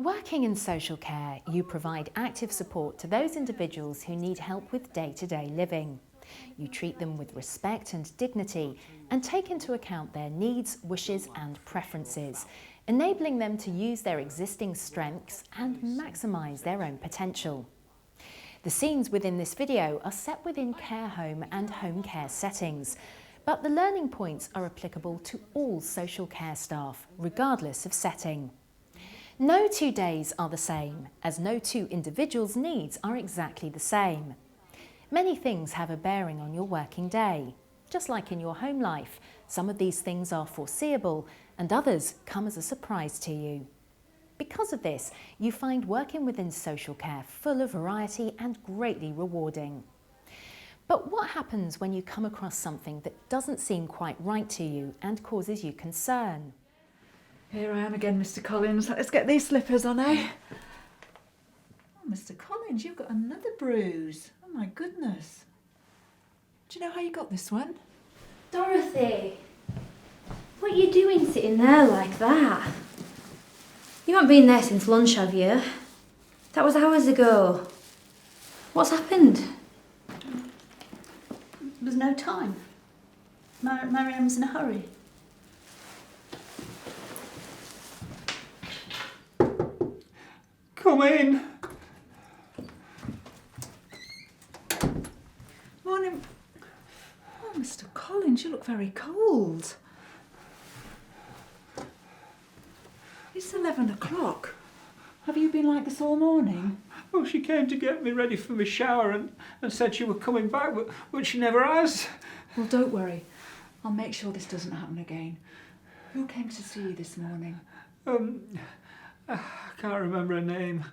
Working in social care, you provide active support to those individuals who need help with day-to-day living. You treat them with respect and dignity and take into account their needs, wishes and preferences, enabling them to use their existing strengths and maximise their own potential. The scenes within this video are set within care home and home care settings, but the learning points are applicable to all social care staff, regardless of setting. No 2 days are the same, as no two individuals' needs are exactly the same. Many things have a bearing on your working day. Just like in your home life, some of these things are foreseeable and others come as a surprise to you. Because of this, you find working within social care full of variety and greatly rewarding. But what happens when you come across something that doesn't seem quite right to you and causes you concern? Here I am again, Mr. Collins. Let's get these slippers on, eh? Oh, Mr. Collins, you've got another bruise. Oh, my goodness. Do you know how you got this one? Dorothy, what are you doing sitting there like that? You haven't been there since lunch, have you? That was hours ago. What's happened? There's no time. Mariam's in a hurry. Come in. Morning. Oh, Mr. Collins, you look very cold. It's 11 o'clock. Have you been like this all morning? Well, she came to get me ready for my shower and said she were coming back, but she never has. Well, don't worry. I'll make sure this doesn't happen again. Who came to see you this morning? I can't remember her name.